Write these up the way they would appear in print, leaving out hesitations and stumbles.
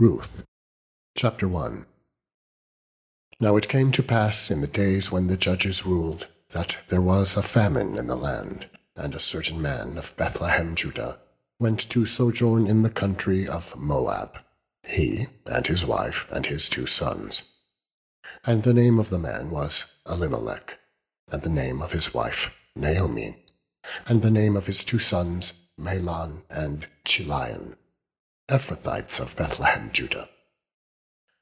RUTH Chapter 1. Now it came to pass in the days when the judges ruled, that there was a famine in the land, and a certain man of Bethlehem, Judah, went to sojourn in the country of Moab, he and his wife and his 2 sons. And the name of the man was Elimelech, and the name of his wife Naomi, and the name of his 2 sons Mahlon and Chilion, Ephrathites of Bethlehem, Judah.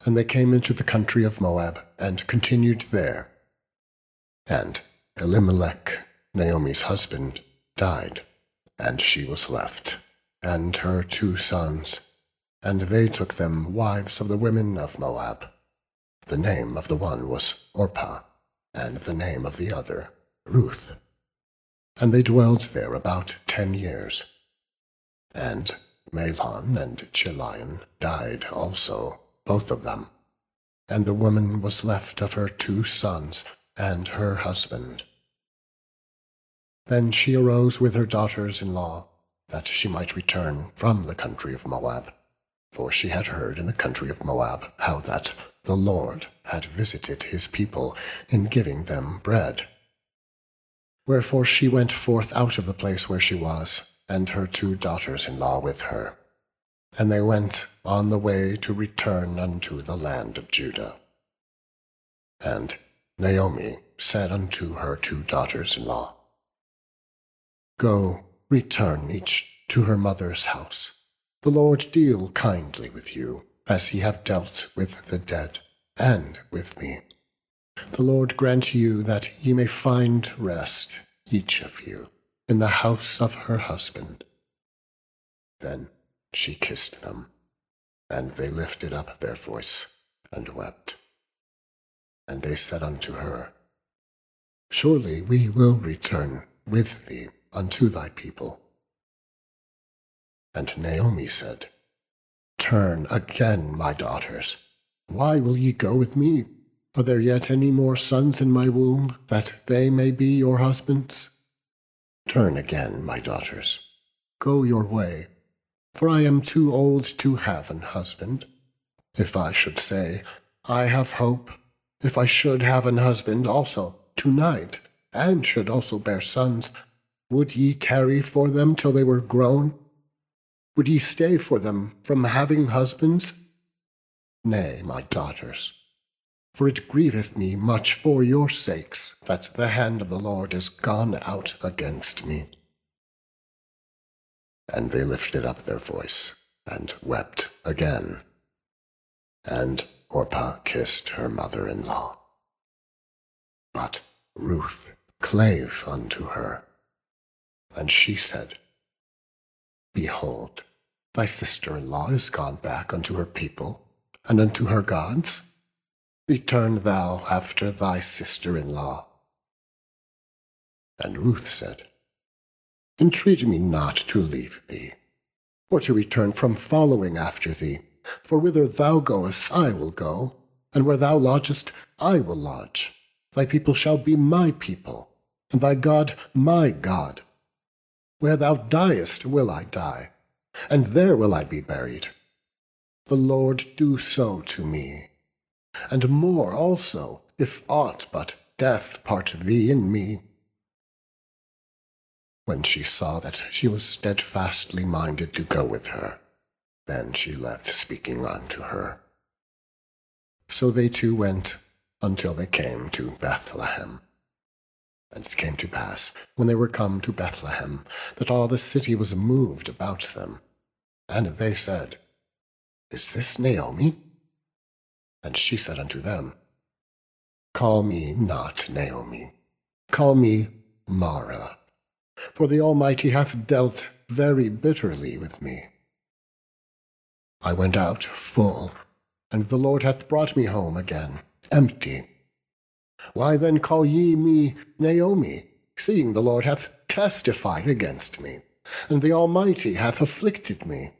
And they came into the country of Moab, and continued there. And Elimelech, Naomi's husband, died, and she was left, and her 2 sons, and they took them wives of the women of Moab. The name of the one was Orpah, and the name of the other Ruth. And they dwelled there about 10 years. And Mahlon and Chilion died also, both of them, and the woman was left of her 2 sons and her husband. Then she arose with her daughters-in-law, that she might return from the country of Moab, for she had heard in the country of Moab how that the Lord had visited his people in giving them bread. Wherefore she went forth out of the place where she was, and her 2 daughters-in-law with her. And they went on the way to return unto the land of Judah. And Naomi said unto her 2 daughters-in-law, Go, return each to her mother's house. The Lord deal kindly with you, as ye have dealt with the dead, and with me. The Lord grant you that ye may find rest, each of you, in the house of her husband. Then she kissed them, and they lifted up their voice, and wept. And they said unto her, Surely we will return with thee unto thy people. And Naomi said, Turn again, my daughters. Why will ye go with me? Are there yet any more sons in my womb, that they may be your husbands? Turn again, my daughters. Go your way. For I am too old to have an husband. If I should say, I have hope, if I should have an husband also tonight, and should also bear sons, would ye tarry for them till they were grown? Would ye stay for them from having husbands? Nay, my daughters, for it grieveth me much for your sakes that the hand of the Lord is gone out against me. And they lifted up their voice, and wept again. And Orpah kissed her mother-in-law. But Ruth clave unto her, and she said, Behold, thy sister-in-law is gone back unto her people, and unto her gods. Return thou after thy sister-in-law. And Ruth said, Entreat me not to leave thee, or to return from following after thee. For whither thou goest I will go, and where thou lodgest I will lodge. Thy people shall be my people, and thy God my God. Where thou diest will I die, and there will I be buried. The Lord do so to me, and more also, if aught but death part thee and me. When she saw that she was steadfastly minded to go with her, then she left speaking unto her. So they 2 went until they came to Bethlehem. And it came to pass, when they were come to Bethlehem, that all the city was moved about them. And they said, Is this Naomi? And she said unto them, Call me not Naomi, call me Mara, for the Almighty hath dealt very bitterly with me. I went out full, and the Lord hath brought me home again empty. Why then call ye me Naomi, seeing the Lord hath testified against me, and the Almighty hath afflicted me?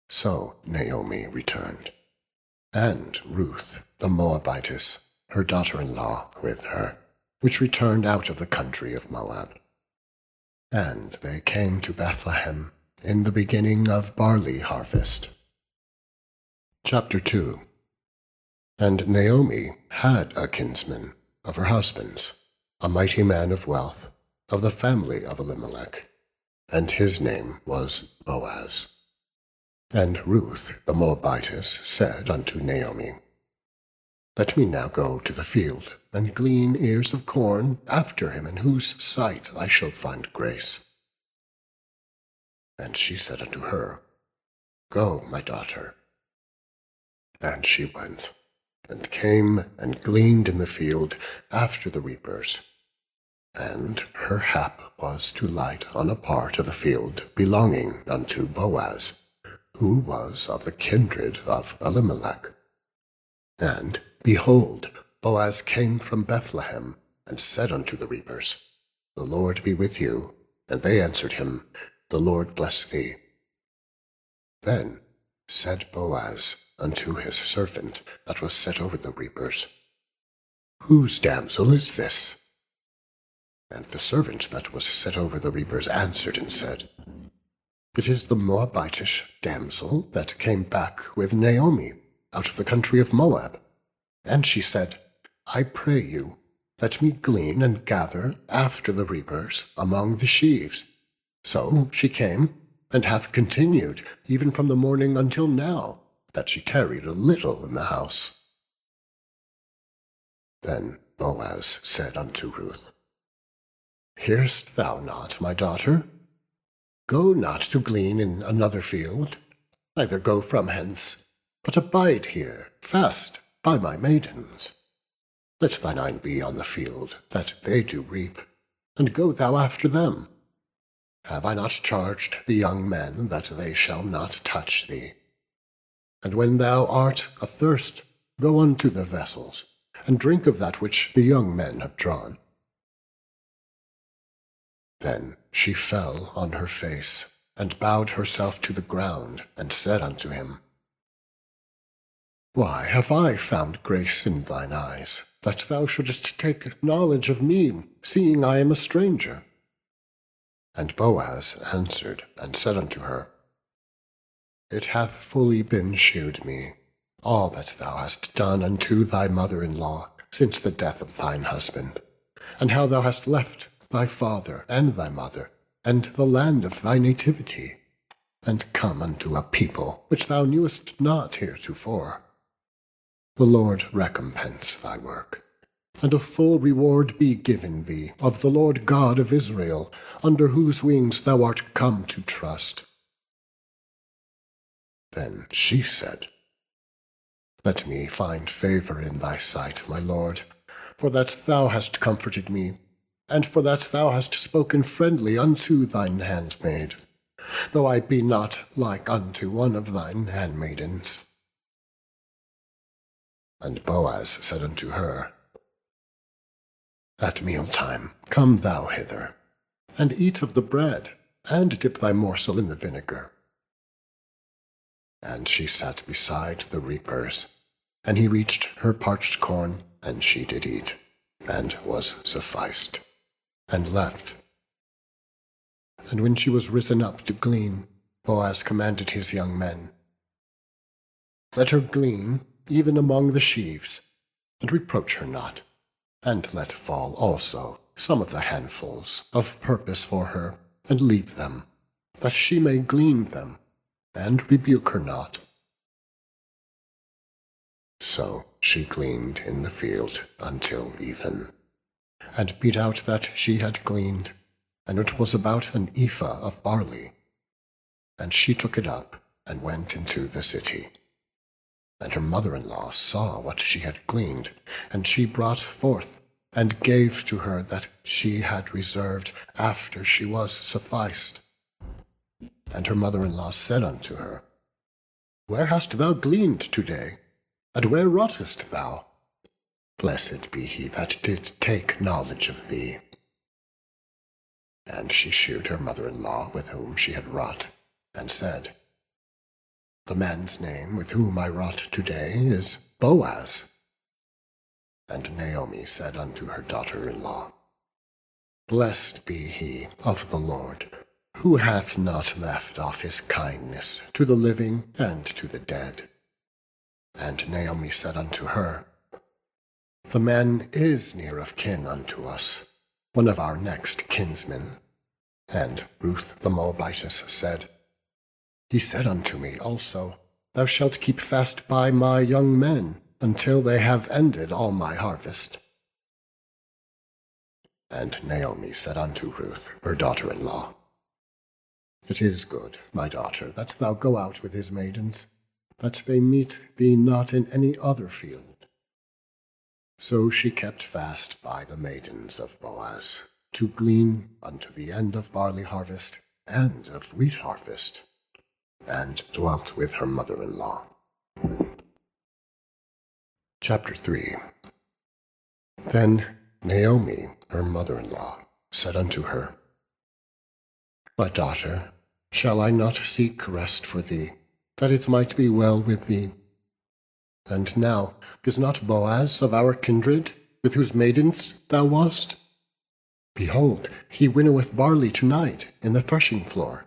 So Naomi returned, and Ruth the Moabitess, her daughter-in-law, with her, which returned out of the country of Moab. And they came to Bethlehem, in the beginning of barley harvest. Chapter 2. And Naomi had a kinsman of her husband's, a mighty man of wealth, of the family of Elimelech, and his name was Boaz. And Ruth the Moabitess said unto Naomi, Let me now go to the field, and glean ears of corn after him in whose sight I shall find grace. And she said unto her, Go, my daughter. And she went, and came and gleaned in the field after the reapers. And her hap was to light on a part of the field belonging unto Boaz, who was of the kindred of Elimelech. And, behold, Boaz came from Bethlehem, and said unto the reapers, The Lord be with you. And they answered him, The Lord bless thee. Then said Boaz unto his servant that was set over the reapers, Whose damsel is this? And the servant that was set over the reapers answered and said, It is the Moabitish damsel that came back with Naomi out of the country of Moab. And she said, I pray you, let me glean and gather after the reapers among the sheaves. So she came, and hath continued even from the morning until now, that she tarried a little in the house. Then Boaz said unto Ruth, Hear'st thou not, my daughter? Go not to glean in another field, neither go from hence, but abide here fast by my maidens. Let thine eye be on the field, that they do reap, and go thou after them. Have I not charged the young men that they shall not touch thee? And when thou art athirst, go unto the vessels, and drink of that which the young men have drawn. Then she fell on her face, and bowed herself to the ground, and said unto him, Why have I found grace in thine eyes, that thou shouldest take knowledge of me, seeing I am a stranger? And Boaz answered and said unto her, It hath fully been shewed me, all that thou hast done unto thy mother-in-law since the death of thine husband, and how thou hast left thy father and thy mother, and the land of thy nativity, and come unto a people which thou knewest not heretofore. The Lord recompense thy work, and a full reward be given thee of the Lord God of Israel, under whose wings thou art come to trust. Then she said, Let me find favour in thy sight, my lord, for that thou hast comforted me, and for that thou hast spoken friendly unto thine handmaid, though I be not like unto one of thine handmaidens. And Boaz said unto her, At mealtime come thou hither, and eat of the bread, and dip thy morsel in the vinegar. And she sat beside the reapers, and he reached her parched corn, and she did eat, and was sufficed, and left. And when she was risen up to glean, Boaz commanded his young men, Let her glean even among the sheaves, and reproach her not, and let fall also some of the handfuls of purpose for her, and leave them, that she may glean them, and rebuke her not. So she gleaned in the field until even, and beat out that she had gleaned, and it was about an ephah of barley. And she took it up, and went into the city. And her mother-in-law saw what she had gleaned, and she brought forth, and gave to her that she had reserved after she was sufficed. And her mother-in-law said unto her, Where hast thou gleaned today? And where wroughtest thou? Blessed be he that did take knowledge of thee. And she shewed her mother-in-law with whom she had wrought, and said, The man's name with whom I wrought today is Boaz. And Naomi said unto her daughter-in-law, Blessed be he of the Lord, who hath not left off his kindness to the living and to the dead? And Naomi said unto her, The man is near of kin unto us, one of our next kinsmen. And Ruth the Moabitess said, He said unto me also, Thou shalt keep fast by my young men, until they have ended all my harvest. And Naomi said unto Ruth, her daughter-in-law, It is good, my daughter, that thou go out with his maidens, that they meet thee not in any other field. So she kept fast by the maidens of Boaz, to glean unto the end of barley harvest and of wheat harvest, and dwelt with her mother-in-law. Chapter 3. Then Naomi, her mother-in-law, said unto her, My daughter, shall I not seek rest for thee, that it might be well with thee? And now is not Boaz of our kindred, with whose maidens thou wast? Behold, he winnoweth barley to-night in the threshing floor.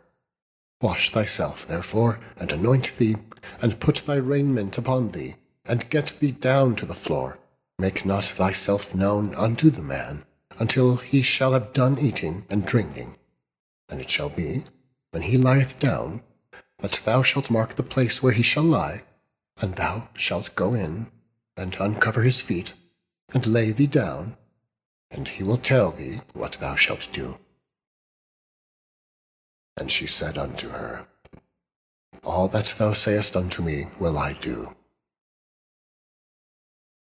Wash thyself, therefore, and anoint thee, and put thy raiment upon thee, and get thee down to the floor. Make not thyself known unto the man, until he shall have done eating and drinking. And it shall be, when he lieth down, that thou shalt mark the place where he shall lie, and thou shalt go in, and uncover his feet, and lay thee down, and he will tell thee what thou shalt do. And she said unto her, All that thou sayest unto me will I do.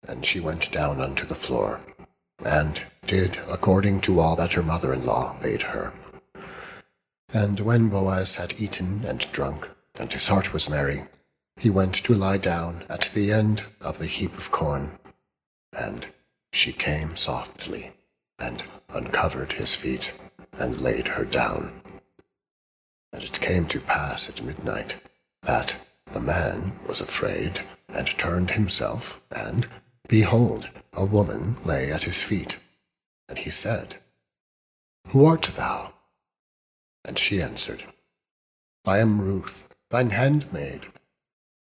And she went down unto the floor, and did according to all that her mother-in-law bade her. And when Boaz had eaten and drunk, and his heart was merry, he went to lie down at the end of the heap of corn. And she came softly, and uncovered his feet, and laid her down. And it came to pass at midnight, that the man was afraid, and turned himself, and, behold, a woman lay at his feet. And he said, Who art thou? And she answered, I am Ruth, thine handmaid.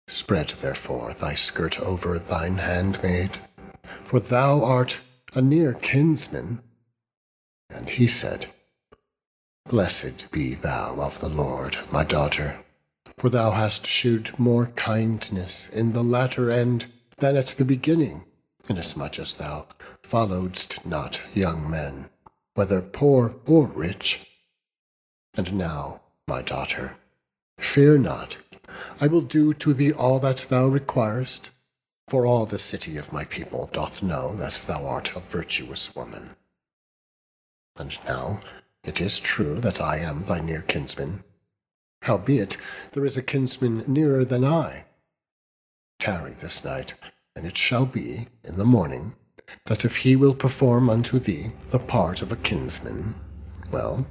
Spread therefore thy skirt over thine handmaid, for thou art a near kinsman. And he said, Blessed be thou of the Lord, my daughter, for thou hast shewed more kindness in the latter end than at the beginning, inasmuch as thou followedst not young men, whether poor or rich. And now, my daughter, fear not, I will do to thee all that thou requirest, for all the city of my people doth know that thou art a virtuous woman. And now it is true that I am thy near kinsman. Howbeit there is a kinsman nearer than I. Tarry this night, and it shall be in the morning, that if he will perform unto thee the part of a kinsman, well,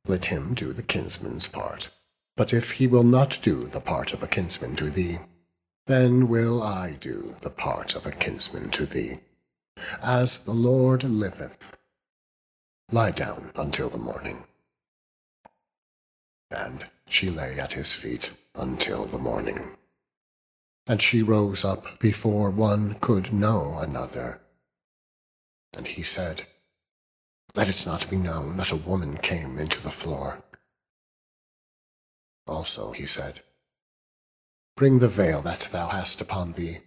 let him do the kinsman's part. But if he will not do the part of a kinsman to thee, then will I do the part of a kinsman to thee. As the Lord liveth, lie down until the morning. And she lay at his feet until the morning. And she rose up before one could know another. And he said, Let it not be known that a woman came into the floor. Also he said, Bring the veil that thou hast upon thee,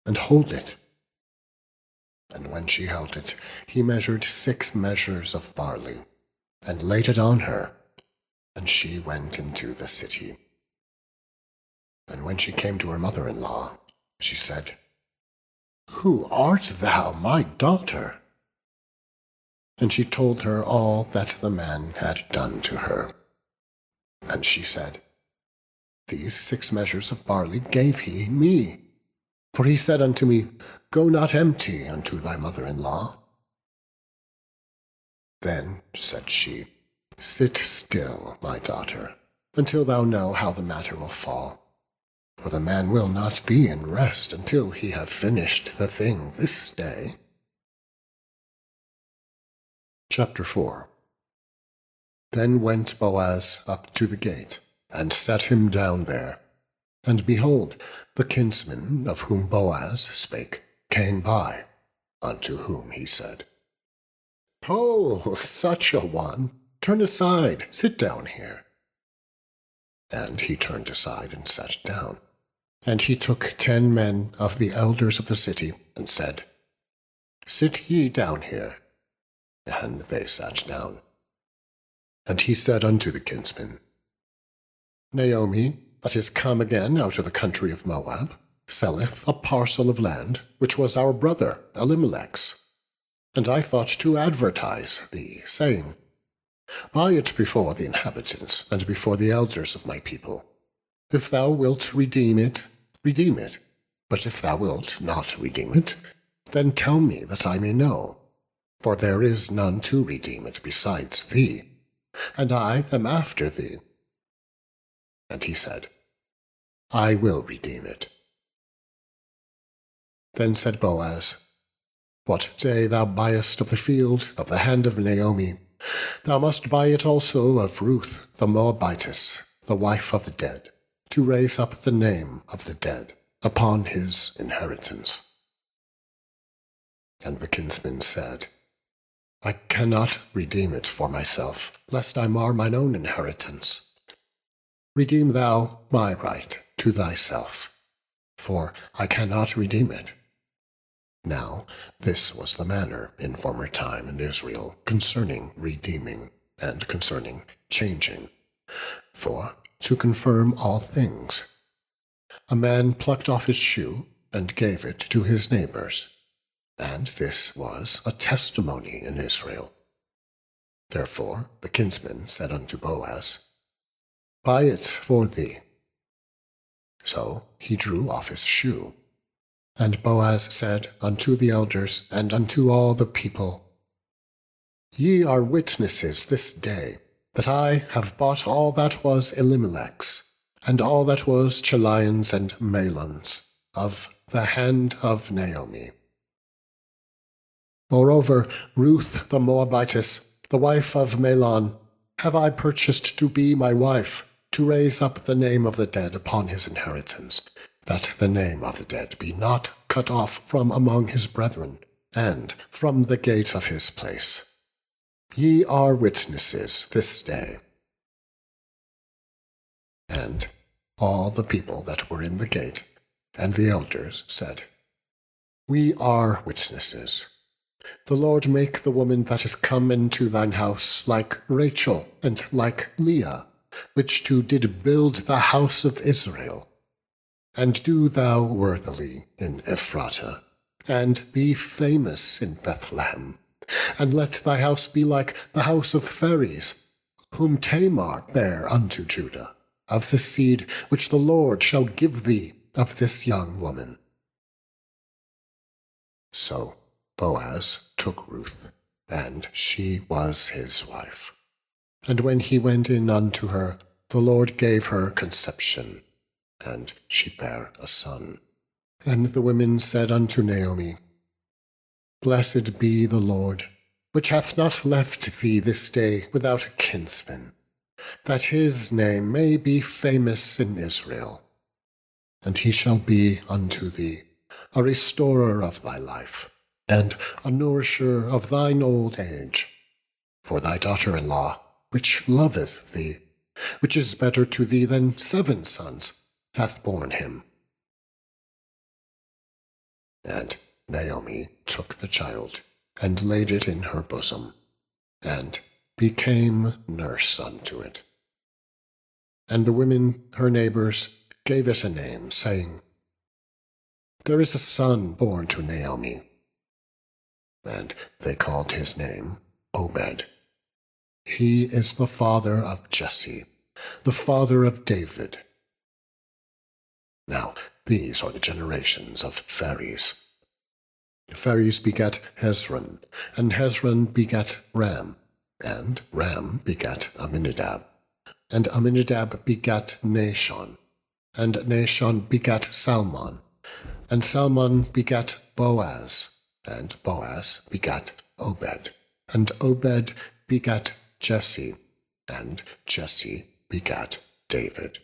and hold it. And when she held it, he measured 6 measures of barley, and laid it on her, and she went into the city. And when she came to her mother-in-law, she said, Who art thou, my daughter? And she told her all that the man had done to her. And she said, These 6 measures of barley gave he me. For he said unto me, Go not empty unto thy mother-in-law. Then said she, Sit still, my daughter, until thou know how the matter will fall. For the man will not be in rest until he have finished the thing this day. Chapter 4. Then went Boaz up to the gate, and set him down there. And behold, the kinsman of whom Boaz spake came by, unto whom he said, "Ho, such a one! Turn aside, sit down here." And he turned aside and sat down. And he took 10 men of the elders of the city, and said, "Sit ye down here." And they sat down. And he said unto the kinsman, "Naomi, that is come again out of the country of Moab, selleth a parcel of land, which was our brother Elimelech's. And I thought to advertise thee, saying, Buy it before the inhabitants, and before the elders of my people. If thou wilt redeem it, redeem it. But if thou wilt not redeem it, then tell me that I may know. For there is none to redeem it besides thee, and I am after thee." And he said, "I will redeem it." Then said Boaz, "What day thou buyest of the field of the hand of Naomi, thou must buy it also of Ruth the Moabitess, the wife of the dead, to raise up the name of the dead upon his inheritance." And the kinsman said, "I cannot redeem it for myself, lest I mar mine own inheritance. Redeem thou my right to thyself, for I cannot redeem it." Now this was the manner in former time in Israel concerning redeeming, and concerning changing. For, to confirm all things, a man plucked off his shoe, and gave it to his neighbors, and this was a testimony in Israel. Therefore the kinsman said unto Boaz, "Buy it for thee." So he drew off his shoe. And Boaz said unto the elders and unto all the people, "Ye are witnesses this day that I have bought all that was Elimelech's, and all that was Chilion's and Mahlon's, of the hand of Naomi. Moreover, Ruth the Moabitess, the wife of Mahlon, have I purchased to be my wife, to raise up the name of the dead upon his inheritance, that the name of the dead be not cut off from among his brethren, and from the gate of his place. Ye are witnesses this day." And all the people that were in the gate, and the elders, said, "We are witnesses. The Lord make the woman that is come into thine house like Rachel and like Leah, which two did build the house of Israel. And do thou worthily in Ephratah, and be famous in Bethlehem. And let thy house be like the house of Phares, whom Tamar bare unto Judah, of the seed which the Lord shall give thee of this young woman." So Boaz took Ruth, and she was his wife. And when he went in unto her, the Lord gave her conception, and she bare a son. And the women said unto Naomi, "Blessed be the Lord, which hath not left thee this day without a kinsman, that his name may be famous in Israel. And he shall be unto thee a restorer of thy life, and a nourisher of thine old age. For thy daughter-in-law, which loveth thee, which is better to thee than 7 sons, hath borne him." And Naomi took the child, and laid it in her bosom, and became nurse unto it. And the women, her neighbors, gave it a name, saying, "There is a son born to Naomi." And they called his name Obed. He is the father of Jesse, the father of David. Now these are the generations of Phares. Phares begat Hezron, and Hezron begat Ram, and Ram begat Amminadab, and Amminadab begat Nahshon, and Nahshon begat Salmon, and Salmon begat Boaz, and Boaz begat Obed, and Obed begat Jesse, and Jesse begat David.